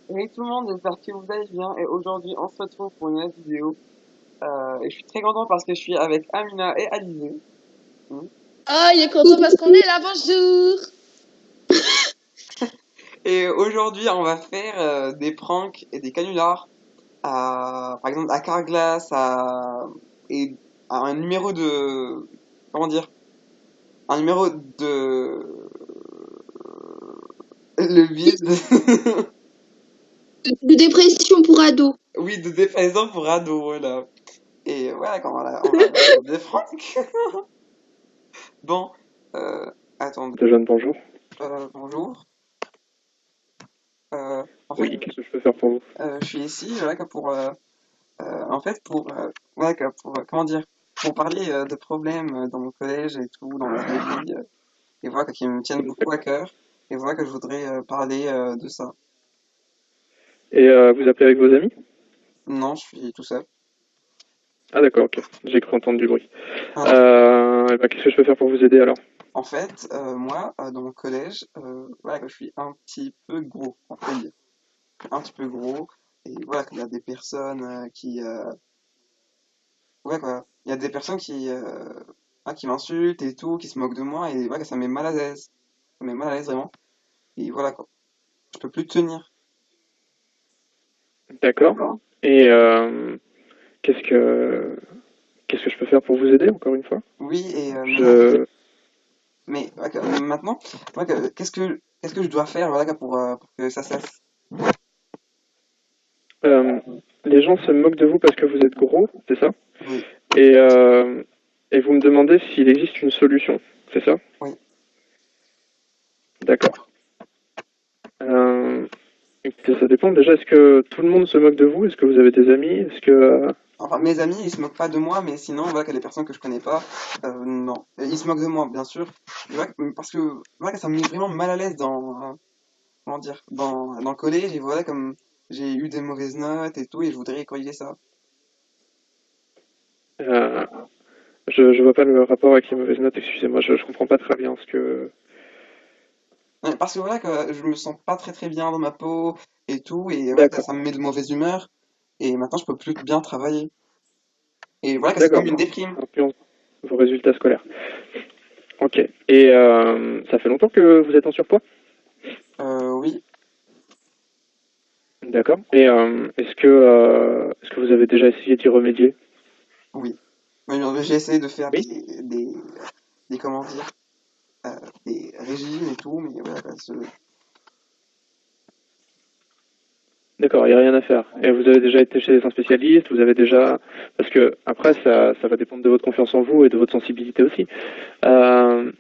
Hey tout le monde, j'espère que vous allez bien. Et aujourd'hui, on se retrouve pour une nouvelle vidéo. Et je suis très content parce que je suis avec Amina et Alizé. Mm. Oh, il est content parce qu'on est là, bonjour. Et aujourd'hui, on va faire des pranks et des canulars par exemple, à Carglass, et à un numéro de, comment dire, un numéro de, le vide, De dépression pour ados. oui, de défaisant pour ados, voilà. Et voilà, quand on va faire des pranks. Bon, euh, attendez, De jeunes, bonjour. bonjour. En fait, Oui, qu'est-ce que je peux faire pour vous? je suis ici, voilà, en fait, ouais, comment dire, pour parler de problèmes dans mon collège et tout, dans la vraie vie, et voilà, qui me tiennent beaucoup à cœur, et voilà que je voudrais parler de ça. Et vous appelez avec vos amis? Non, je suis tout seul. Ah d'accord, ok. J'ai cru entendre du bruit. Ah non. Et ben, qu'est-ce que je peux faire pour vous aider alors? En fait, moi, dans mon collège, voilà, que je suis un petit peu gros, on peut dire. Un petit peu gros, et voilà, qu'il y a des personnes ouais, quoi. Il y a des personnes qui m'insultent et tout, qui se moquent de moi, et voilà, ça me met mal à l'aise. Ça me met mal à l'aise, vraiment. Et voilà, quoi. Je peux plus tenir. D'accord. Et qu'est-ce que je peux faire pour vous aider encore une fois? Oui, Je mais voilà, maintenant, voilà, qu'est-ce que je dois faire, voilà, pour que ça cesse? euh, les gens se moquent de vous parce que vous êtes gros, c'est ça? Oui, Et et vous me demandez s'il existe une solution, c'est ça? oui. D'accord. Écoutez, ça dépend. Déjà, est-ce que tout le monde se moque de vous? Est-ce que vous avez des amis? Est-ce que Enfin, mes amis, ils se moquent pas de moi, mais sinon, voilà, qu'il y a des personnes que je connais pas, non. Et ils se moquent de moi, bien sûr. Et voilà, parce que, voilà, ça me met vraiment mal à l'aise comment dire, dans le collège, et voilà, comme j'ai eu des mauvaises notes et tout, et je voudrais corriger ça. euh, je vois pas le rapport avec les mauvaises notes, excusez-moi, je comprends pas très bien ce que... Ouais, parce que voilà, que je me sens pas très très bien dans ma peau et tout, et voilà, que D'accord, ça me met de mauvaise humeur, et maintenant je peux plus bien travailler. Et voilà, que c'est d'accord. comme une déprime. Influence vos résultats scolaires. Ok. Et ça fait longtemps que vous êtes en surpoids? Oui, D'accord. Et est-ce que vous avez déjà essayé d'y remédier? oui. Mais j'ai essayé de faire Oui. comment dire, euh, des régimes et tout, mais voilà, D'accord, il n'y a rien à faire. Et vous avez déjà été chez un spécialiste, vous avez déjà... Parce que après, ça va dépendre de votre confiance en vous et de votre sensibilité aussi. Euh,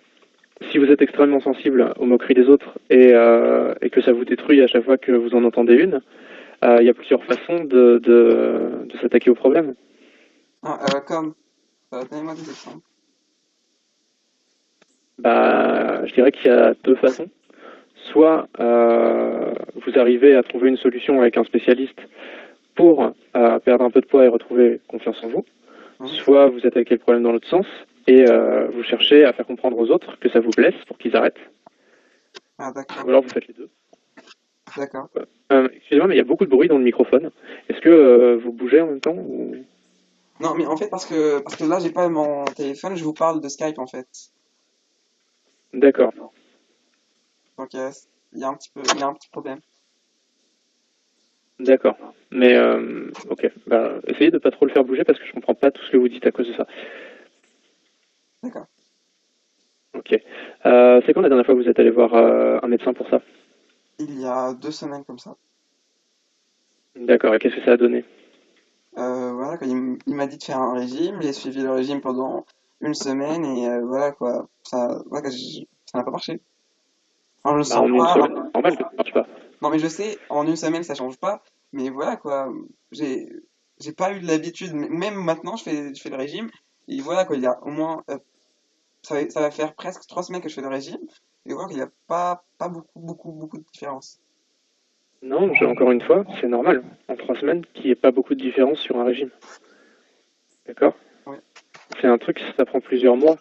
si vous êtes extrêmement sensible aux moqueries des autres et que ça vous détruit à chaque fois que vous en entendez une, il y a plusieurs façons de s'attaquer au problème. Ah, donnez-moi des exemples. Bah, je dirais qu'il y a deux façons. Soit vous arrivez à trouver une solution avec un spécialiste pour perdre un peu de poids et retrouver confiance en vous, Oui. soit vous attaquez le problème dans l'autre sens et vous cherchez à faire comprendre aux autres que ça vous blesse pour qu'ils arrêtent, Ah, ou d'accord, alors vous faites les deux. d'accord. Excusez-moi, mais il y a beaucoup de bruit dans le microphone. Est-ce que vous bougez en même temps ou... Non, mais en fait, parce que là, j'ai pas mon téléphone, je vous parle de Skype, en fait. D'accord, Donc, il y a un petit problème. d'accord. Mais ok, bah, essayez de pas trop le faire bouger parce que je comprends pas tout ce que vous dites à cause de ça. D'accord. Ok. C'est quand la dernière fois que vous êtes allé voir un médecin pour ça? Il y a 2 semaines comme ça. D'accord, et qu'est-ce que ça a donné? Voilà, quoi, il m'a dit de faire un régime, j'ai suivi le régime pendant une semaine, et voilà, quoi. Voilà, ça n'a pas marché. Enfin, je le Bah, sens en une pas. semaine, c'est normal que ça marche pas. Non, mais je sais, en une semaine, ça change pas. Mais voilà, quoi. J'ai, j'ai pas eu de l'habitude. Même maintenant, je fais le régime. Et voilà, quoi. Il y a au moins, ça va faire presque 3 semaines que je fais le régime. Et voilà qu'il n'y a pas beaucoup, beaucoup, beaucoup de différence. Non, encore une fois, c'est normal. En 3 semaines, qu'il n'y ait pas beaucoup de différence sur un régime. D'accord? Oui, C'est un truc, ça prend plusieurs mois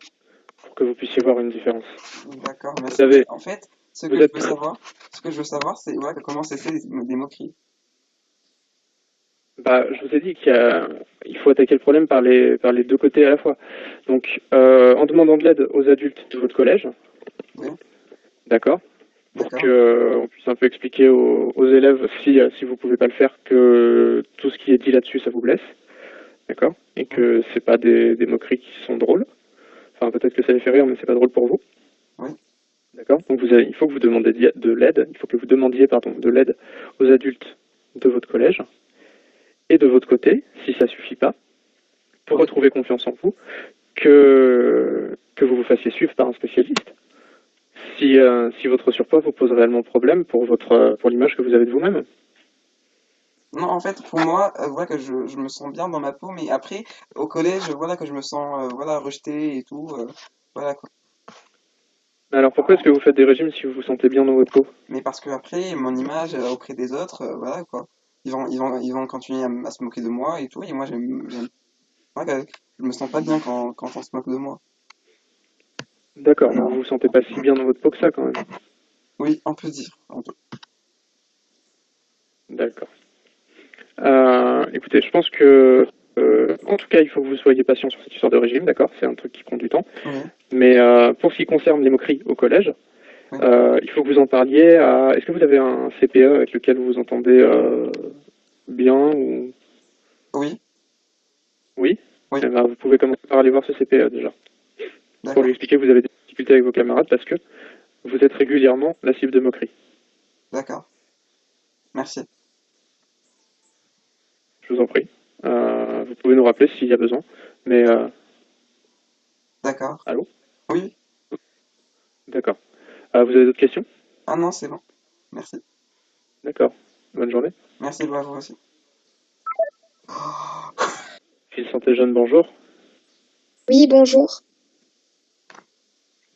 pour que vous puissiez voir une différence. d'accord. Mais Vous avez... en fait, Ce Vous que je êtes veux savoir, c'est voilà, comment cesser des moqueries. Bah, je vous ai dit il faut attaquer le problème par les deux côtés à la fois. Donc, en demandant de l'aide aux adultes de votre collège, Oui, d'accord, pour d'accord. que on puisse un peu expliquer aux élèves, si vous pouvez pas le faire, que tout ce qui est dit là-dessus, ça vous blesse, d'accord, et Oui, que c'est pas des moqueries qui sont drôles. Enfin, peut-être que ça les fait rire, mais c'est pas drôle pour vous, oui, d'accord. Donc, il faut que vous demandiez de l'aide, il faut que vous demandiez, pardon, de l'aide aux adultes de votre collège. Et de votre côté, si ça suffit pas, pour oui. retrouver confiance en vous, que vous vous fassiez suivre par un spécialiste. Si votre surpoids vous pose réellement problème pour l'image que vous avez de vous-même. Non, en fait, pour moi, voilà que je me sens bien dans ma peau, mais après, au collège, voilà que je me sens voilà, rejeté et tout. Voilà quoi. Alors pourquoi est-ce que vous faites des régimes si vous vous sentez bien dans votre peau? Mais parce que après, mon image auprès des autres, voilà quoi. Ils vont continuer à se moquer de moi et tout. Et moi, voilà, je me sens pas bien quand on se moque de moi. D'accord, donc vous vous sentez pas si bien dans votre peau que ça quand même. Oui, on peut dire. On peut. D'accord. Écoutez, je pense que en tout cas, il faut que vous soyez patient sur cette histoire de régime, d'accord? C'est un truc qui prend du temps. Oui, Mais pour ce qui concerne les moqueries au collège, oui, il faut que vous en parliez à... Est-ce que vous avez un CPE avec lequel vous vous entendez bien ou... oui, Oui? oui, Eh ben, vous pouvez commencer par aller voir ce CPE déjà, pour lui d'accord, expliquer que vous avez des difficultés avec vos camarades parce que vous êtes régulièrement la cible de moqueries. d'accord. Merci. Je vous en prie. Vous pouvez nous rappeler s'il y a besoin. Mais D'accord. allô? Oui. D'accord. Vous avez d'autres questions? Ah non, c'est bon. Merci. D'accord. Bonne journée. Merci, bah, vous aussi. Fille Santé Jeune, bonjour. Oui, bonjour.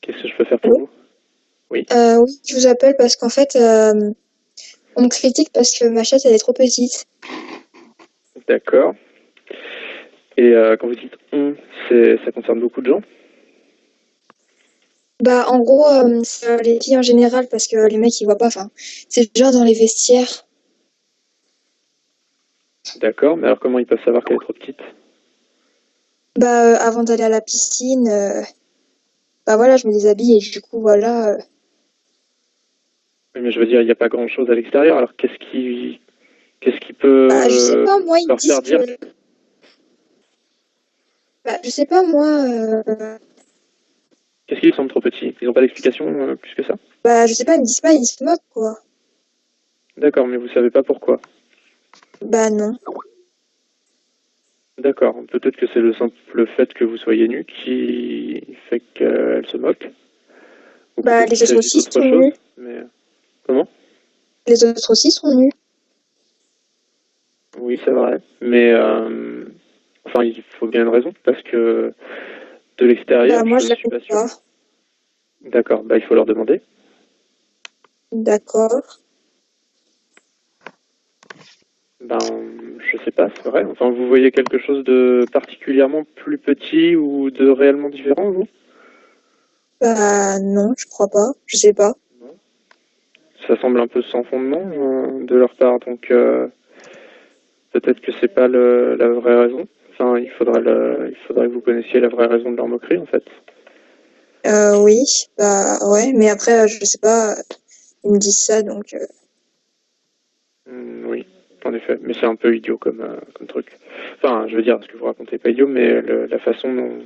Qu'est-ce que je peux faire pour Allô. vous? Oui. Oui, je vous appelle parce qu'en fait, on me critique parce que ma chatte, elle est trop petite. D'accord. Et quand vous dites on, ça concerne beaucoup de gens? Bah, en gros, c'est les filles en général parce que les mecs, ils voient pas. Enfin, c'est genre dans les vestiaires. D'accord. Mais alors comment ils peuvent savoir qu'elle est trop petite? Bah, avant d'aller à la piscine, bah voilà, je me déshabille et du coup, voilà. Oui, mais je veux dire, il n'y a pas grand-chose à l'extérieur. Alors qu'est-ce qui peut Bah, je sais pas, moi, ils me leur disent faire dire? que. Bah, je sais pas, moi. Qu'est-ce qui semble trop petit? Ils n'ont pas d'explication plus que ça? Bah, je sais pas, ils me disent pas, ils se moquent, quoi. D'accord, mais vous savez pas pourquoi. Bah, non. D'accord. Peut-être que c'est le simple fait que vous soyez nu qui fait qu'elle se moque. Ou Bah, peut-être qu'il les autres s'agit aussi d'autre sont chose. nus. Mais comment? Les autres aussi sont nus. Oui, c'est vrai. Mais enfin, il faut bien une raison parce que de Bah, l'extérieur, moi, je je la suis trouve pas sûr. pas. D'accord. Bah, il faut leur demander. D'accord. Ben, je sais pas, c'est vrai. Enfin, vous voyez quelque chose de particulièrement plus petit ou de réellement différent, vous? Bah, non, je crois pas. Je sais pas. Non. Ça semble un peu sans fondement de leur part, donc peut-être que c'est pas la vraie raison. Enfin, il faudrait que vous connaissiez la vraie raison de leur moquerie, en fait. Oui, bah, ouais, mais après, je sais pas, ils me disent ça, donc, Oui, en effet. Mais c'est un peu idiot comme truc. Enfin, je veux dire, ce que vous racontez est pas idiot, mais la façon dont...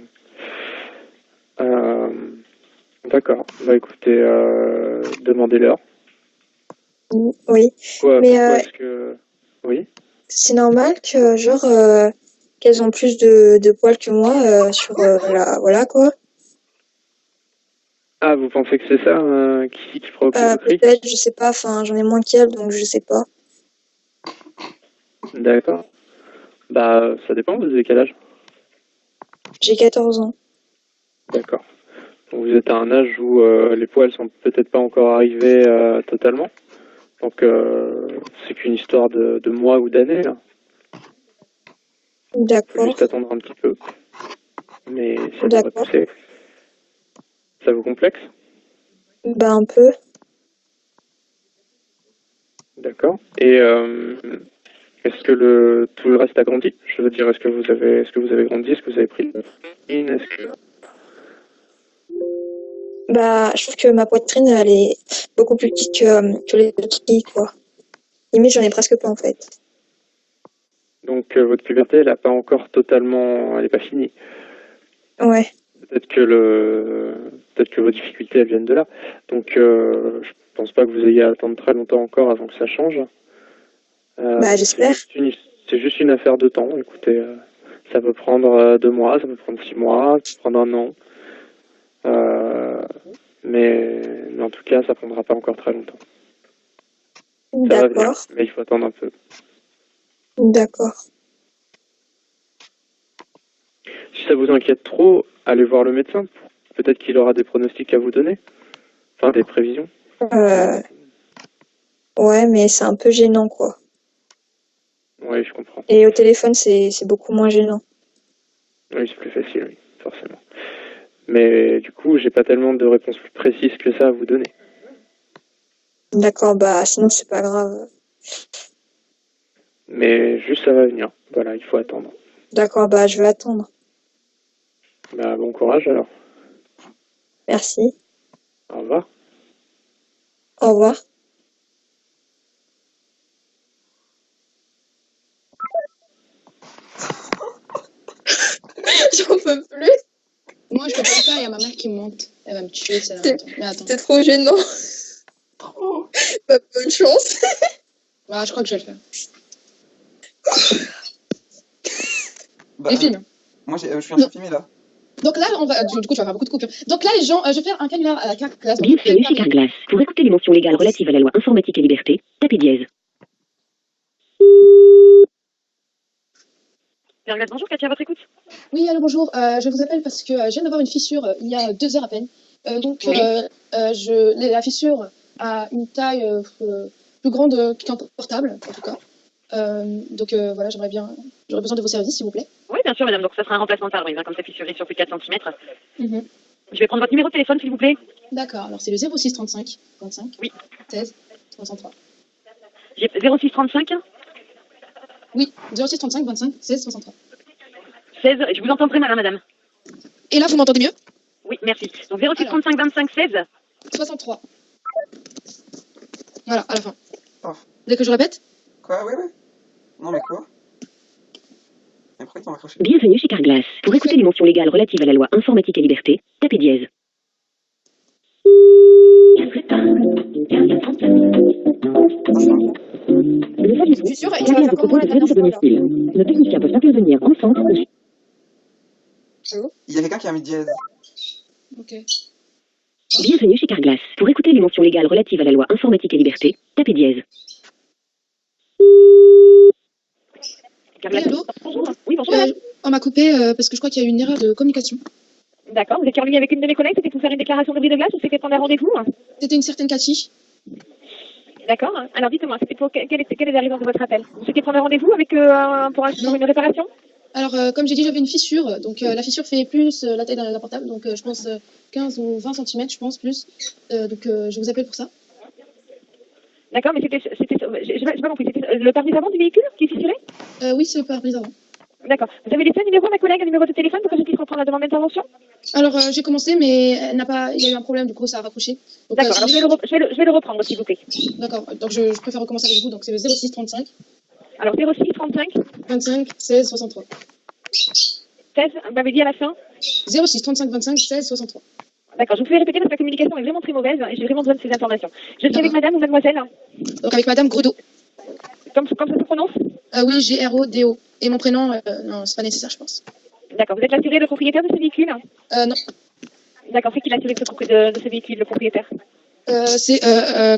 Euh, d'accord. Bah écoutez, demandez-leur. oui. Mais Pourquoi est-ce que... Oui. c'est normal que, genre, qu'elles ont plus de poils que moi sur la... Voilà, quoi. Ah, vous pensez que c'est ça qui provoque les moqueries? Peut-être, je sais pas, enfin, j'en ai moins qu'elles, donc je sais pas. D'accord. Bah, ça dépend, vous avez quel âge? J'ai 14 ans. D'accord. Donc vous êtes à un âge où les poils sont peut-être pas encore arrivés totalement. Donc c'est qu'une histoire de mois ou d'années, là. Faut D'accord, juste attendre un petit peu. Mais ça devrait d'accord. pousser. Ça vous complexe? Bah, un peu. D'accord. Et est-ce que tout le reste a grandi? Je veux dire, est-ce que vous avez grandi? Est-ce que vous avez pris de protéines? Est-ce que... Bah, je trouve que ma poitrine, elle est beaucoup plus petite que les autres filles, quoi. Limite, j'en ai presque pas, en fait. Donc votre puberté, elle est pas finie. Ouais. Peut-être que vos difficultés elles viennent de là. Donc je pense pas que vous ayez à attendre très longtemps encore avant que ça change. Bah, j'espère. C'est juste une affaire de temps. Écoutez, ça peut prendre 2 mois, ça peut prendre 6 mois, ça peut prendre 1 an. Mais en tout cas, ça prendra pas encore très longtemps. Ça va venir, D'accord. mais il faut attendre un peu. D'accord. Si ça vous inquiète trop, allez voir le médecin. Peut-être qu'il aura des pronostics à vous donner. Enfin, des prévisions. Ouais, mais c'est un peu gênant, quoi. Oui, je comprends. Et au téléphone, c'est beaucoup moins gênant. Oui, c'est plus facile, oui, forcément. Mais du coup, j'ai pas tellement de réponses plus précises que ça à vous donner. D'accord, bah, sinon, c'est pas grave. Mais juste ça va venir. Voilà, il faut attendre. D'accord, bah, je vais attendre. Bah, bon courage alors. Merci. Au revoir. Au revoir. J'en peux plus. Moi, je peux pas le faire, il y a ma mère qui me monte. Elle va me tuer, ça. Mais attends. C'est trop gênant. Trop. Bah, bonne chance. Bah, je crois que je vais le faire. Bah, Les films. moi, je suis en train de filmer là. Donc là, on va. Du coup, tu vas faire beaucoup de coupures. Donc là, les gens, je vais faire un canular à la carte classe. Bienvenue chez Carglass. Pour écouter les mentions légales relatives à la loi informatique et liberté, tapez dièse. Carglass, bonjour, Katia, à votre écoute. Oui, allô, bonjour. Je vous appelle parce que je viens d'avoir une fissure il y a 2 heures à peine. Donc, Oui. la fissure a une taille plus grande qu'un portable, en tout cas. Donc voilà, j'aurais besoin de vos services, s'il vous plaît. Oui, bien sûr, madame. Donc, ça sera un remplacement de pare-brise, comme c'est fissuré sur plus de 4 cm. Mhm. Je vais prendre votre numéro de téléphone, s'il vous plaît. D'accord, alors c'est le 06 35 25 Oui. 16 63. J'ai 06 35 Oui, 06 35 25 16 63. 16. Je vous entends très mal, hein, madame. Et là, vous m'entendez mieux? Oui, merci. Donc, 06 35 25 16. 63. Voilà, à la fin. Oh. Vous voulez que je répète? Quoi? Ouais. Non, mais quoi? Mais pourquoi ils t'ont raccroché? Bienvenue chez Carglass. Pour écouter les mentions légales relatives à la loi informatique et liberté, tapez dièse. Le service Je suis sûre, il Carglass va vous faire propose comment de services à domicile. Nos techniciens peuvent intervenir en centre. Allô? Il y a quelqu'un qui a mis dièse. Ok. Bienvenue chez Carglass. Pour écouter les mentions légales relatives à la loi informatique et liberté, tapez dièse. Carglass. Oui, allô? Bonjour. Oui, bonjour. On m'a coupé parce que je crois qu'il y a eu une erreur de communication. D'accord. Vous étiez en ligne avec une de mes collègues, c'était pour faire une déclaration de bris de glace ou c'était prendre un rendez-vous? C'était une certaine Cathy. D'accord. Alors dites-moi, c'était pour quelle est la raison de votre appel? Vous souhaitez prendre un rendez-vous avec pour une réparation? Alors, comme j'ai dit, j'avais une fissure. Donc, la fissure fait plus la taille d'un portable. Donc, je pense 15 ou 20 cm, je pense, plus. Donc, je vous appelle pour ça. D'accord, mais j'ai pas compris, c'était le pare-brise avant du véhicule qui est fissuré? Oui, c'est le pare-brise avant. D'accord. Vous avez laissé un numéro à ma collègue, un numéro de téléphone pour que je puisse reprendre la demande d'intervention? Alors, j'ai commencé, mais il y a eu un problème, du coup, ça a raccroché. Donc, D'accord, alors je vais le reprendre, s'il vous plaît. D'accord, donc je préfère recommencer avec vous. Donc, c'est le 06 35 Alors 06 35 25 16 63. 16, vous m'avez dit à la fin? 06 35 25 16 63. D'accord, je vous fais répéter parce que la communication est vraiment très mauvaise et j'ai vraiment besoin de ces informations. Je suis avec madame ou mademoiselle? Donc, avec madame Grodo. Comme ça se prononce? Oui, G-R-O-D-O. Et mon prénom, non, c'est pas nécessaire, je pense. D'accord, vous êtes l'assuré, le propriétaire de ce véhicule? Non. D'accord, c'est qui l'assuré de ce véhicule, le propriétaire? C'est,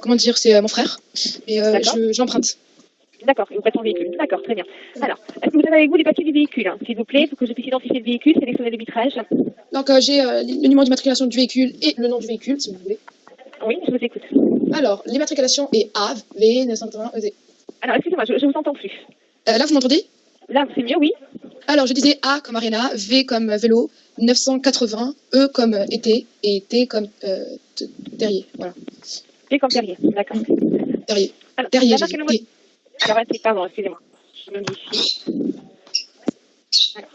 comment dire, c'est mon frère. Et j'emprunte. D'accord, et vous prêtez son véhicule. D'accord, très bien. Alors, est-ce que vous avez avec vous les papiers du véhicule, s'il vous plaît, pour que je puisse identifier le véhicule, sélectionner le vitrage? Donc, j'ai le numéro d'immatriculation du véhicule et le nom du véhicule, si vous voulez. Oui, je vous écoute. Alors, l'immatriculation est AV 980 ED. Alors, excusez-moi, je vous entends plus. Là, vous m'entendez? Là, c'est mieux, oui. Alors, je disais A comme Arena, V comme vélo, 980, E comme été et T comme terrier. Voilà. T comme terrier, d'accord. Terrier. Alors, Terrier, la j'ai marque dit. et le modèle. Alors, pardon, excusez-moi. Je me modifie. Alors,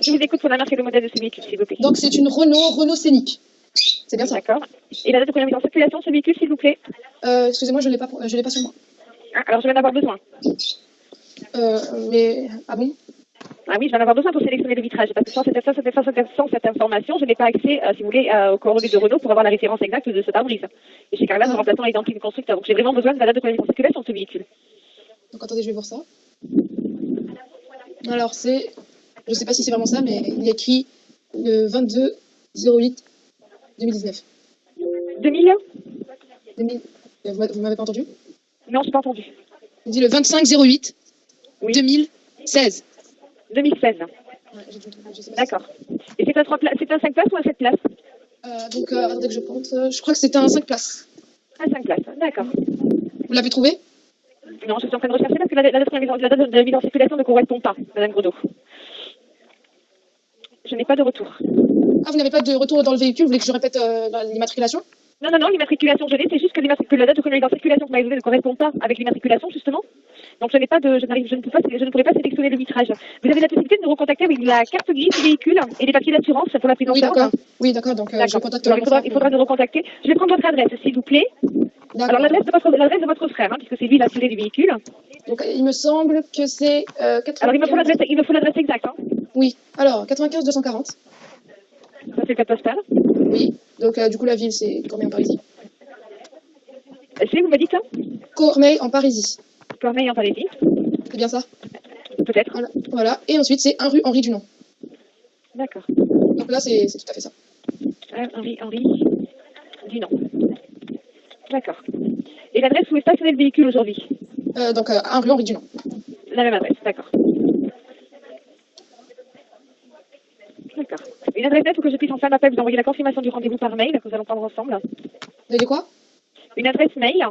je vous écoute pour la marque et le modèle de ce véhicule, s'il vous plaît. Donc c'est une Renault Scénic. C'est bien ça. D'accord. Et la date de première mise en circulation de ce véhicule, s'il vous plaît. Excusez-moi, je l'ai pas sur moi. Ah, alors, je vais en avoir besoin. Mais ah bon? Ah oui, je vais en avoir besoin pour sélectionner le vitrage. Parce que sans cette information, je n'ai pas accès, si vous voulez, aux coordonnées de Renault pour avoir la référence exacte de ce pare-brise. Et chez Carglass, nous remplaçons l'identité du constructeur. Donc, j'ai vraiment besoin de la date de première mise en circulation de ce véhicule. Donc attendez, je vais voir ça. Alors c'est, je sais pas si c'est vraiment ça, mais il y a écrit le 22/08/2019. 2000 2000. Vous m'avez pas entendu? Non, je n'ai pas entendu. Il dit le 25/08/2016. Oui. 2016. 2016. Ouais, je sais pas. D'accord. Et c'est un 5 places ou un 7 places? Donc attendez que je compte. Je crois que c'était un 5 places. Un 5 places, d'accord. Vous l'avez trouvé? Non, je suis en train de rechercher parce que la date de mise en circulation ne correspond pas, Madame Grodeau. Je n'ai pas de retour. Ah, vous n'avez pas de retour dans le véhicule? Vous voulez que je répète l'immatriculation? Non, l'immatriculation, je l'ai, c'est juste que la date de mise en circulation que vous m'avez donnée ne correspond pas avec l'immatriculation, justement. Donc je ne pourrais pas sélectionner le vitrage. Vous avez la possibilité de nous recontacter avec la carte grise du véhicule et les papiers d'assurance pour la prise en Oui, charge. d'accord. Oui, d'accord. Donc je contacte. Alors, il faudra nous recontacter. Je vais prendre votre adresse, s'il vous plaît. Alors l'adresse de votre frère, hein, puisque c'est lui l'assuré du véhicule. Donc il me semble que c'est 95. Alors il me faut l'adresse exacte. Hein. Oui. Alors 95 240. Ça c'est le code postal. Oui. Donc du coup la ville c'est Cormeilles en Parisis. C'est, vous me dites ça? Cormeilles en Parisis. Cormeilles en Parisis. C'est bien ça? Peut-être. Voilà. Et ensuite c'est 1 rue Henri Dunant. D'accord. Donc là c'est tout à fait ça. Henri Dunant. D'accord. Et l'adresse où est stationné le véhicule aujourd'hui? Donc 1 rue Henri Dunant. La même adresse, d'accord. D'accord. Une adresse nette pour que je puisse en fin d'appel vous envoyer la confirmation du rendez-vous par mail que nous allons prendre ensemble. Vous avez quoi? Une adresse mail.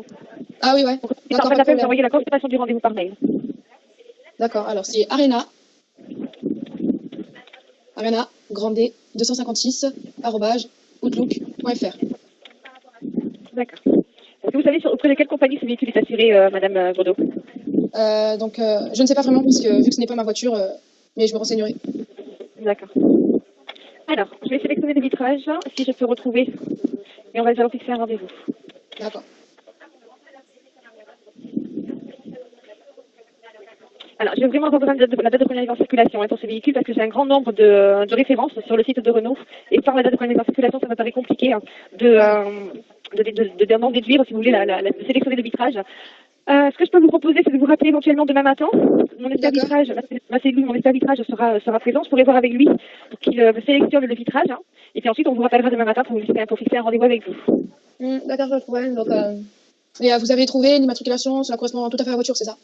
Ah oui, ouais. Pour que je puisse en fin d'appel vous envoyer la confirmation du rendez-vous par mail. D'accord. Alors c'est Arena Grandet 256 @outlook.fr. D'accord. Est-ce que vous savez auprès de quelle compagnie ce véhicule est assuré, Madame Grodeau? Donc je ne sais pas vraiment parce que vu que ce n'est pas ma voiture, mais je me renseignerai. D'accord. Alors, je vais sélectionner le vitrage, si je peux retrouver, et on va déjà fixer un rendez-vous. D'accord. Alors, je vais vraiment avoir besoin de la date de première mise en circulation pour ce véhicule parce que j'ai un grand nombre de références sur le site de Renault et sans la date de première mise en circulation, ça me paraît compliqué d'en déduire, si vous voulez, de sélectionner le vitrage. Ce que je peux vous proposer, c'est de vous rappeler éventuellement demain matin. Mon expert vitrage, ma cellule, mon expert vitrage sera présent. Je pourrai voir avec lui pour qu'il sélectionne le vitrage. Hein. Et puis ensuite, on vous rappellera demain matin pour fixer un rendez-vous avec vous. D'accord, pas de problème. Donc, et vous avez trouvé l'immatriculation, cela correspond tout à fait à la voiture, c'est ça?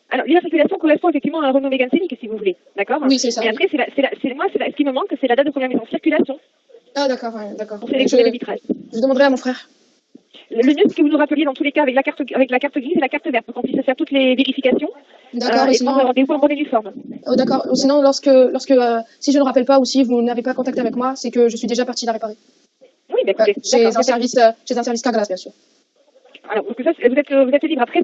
Alors, l'immatriculation correspond effectivement à un Renault Mégane Scénic, si vous voulez. D'accord? Oui, c'est ça. Mais après, ce qui me manque, c'est la date de première mise en circulation. Ah, d'accord, ouais, d'accord. Pour sélectionner le vitrage. Je demanderai à mon frère. Le mieux, c'est que vous nous rappeliez dans tous les cas avec la carte grise et la carte verte pour qu'on puisse faire toutes les vérifications. D'accord, et sinon... prendre rendez-vous en bonne et due forme. Oh, d'accord. Sinon, si je ne rappelle pas ou si vous n'avez pas contact avec moi, c'est que je suis déjà partie la réparer. Oui, mais écoutez. J'ai un service Carglass, bien sûr. Alors, donc ça, vous êtes libre. Après,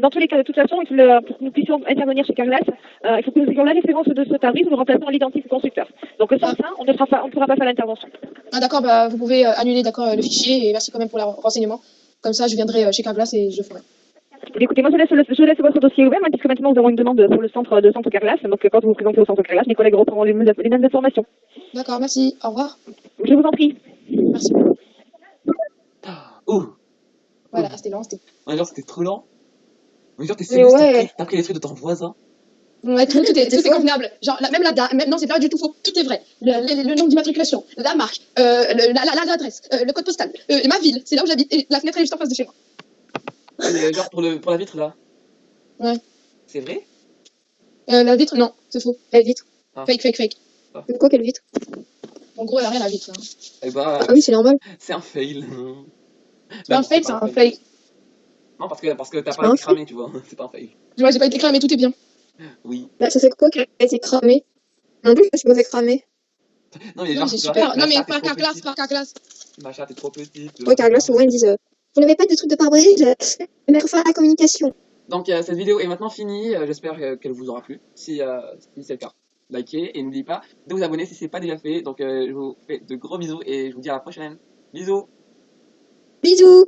dans tous les cas, de toute façon, pour que nous puissions intervenir chez Carglass, il faut que nous ayons la référence de ce pare-brise ou nous remplaçons l'identique du constructeur. Donc sans ça, on ne pourra pas faire l'intervention. Ah d'accord, vous pouvez annuler le fichier et merci quand même pour le renseignement. Comme ça, je viendrai chez Carglass et je le ferai. Écoutez, moi je laisse votre dossier ouvert, puisque maintenant nous avons une demande pour le centre Carglass. Donc quand vous vous présentez au centre Carglass, mes collègues reprendront les mêmes informations. D'accord, merci. Au revoir. Je vous en prie. Merci. Ouh. Voilà, c'était lent, Ouais, genre c'était trop lent. Mais genre t'as pris les trucs de ton voisin. Ouais, tout est convenable. Genre, même la date, non, c'est pas du tout faux. Tout est vrai. Le nom d'immatriculation, la marque, l'adresse, le code postal, ma ville, c'est là où j'habite, et la fenêtre est juste en face de chez moi. Genre pour la vitre là. Ouais. C'est vrai? La vitre, non, c'est faux. La vitre. Ah. Fake. Ah. Quoi, quelle vitre? En gros, elle a rien la vitre. Hein. Eh bah. Ah oui, c'est normal. C'est un fail. C'est un fake, c'est un fake. Non, parce que t'as pas été cramé, tu vois. C'est pas un fail. Ouais, j'ai pas été cramé, tout est bien. Oui. Bah, ça fait quoi qu'elle a été cramée? Non plus, je me suis pas fait cramer. Non, mais Non, genre, c'est super. Non, mais par par Carglass. Macha, t'es trop petite. Ouais, Carglass, au moins, ils disent Vous n'avez pas de truc de pare-brise? Mettre fin à la communication. Donc cette vidéo est maintenant finie, j'espère qu'elle vous aura plu. Si c'est le cas, likez et n'oubliez pas de vous abonner si ce n'est pas déjà fait. Donc je vous fais de gros bisous et je vous dis à la prochaine. Bisous. Bisous!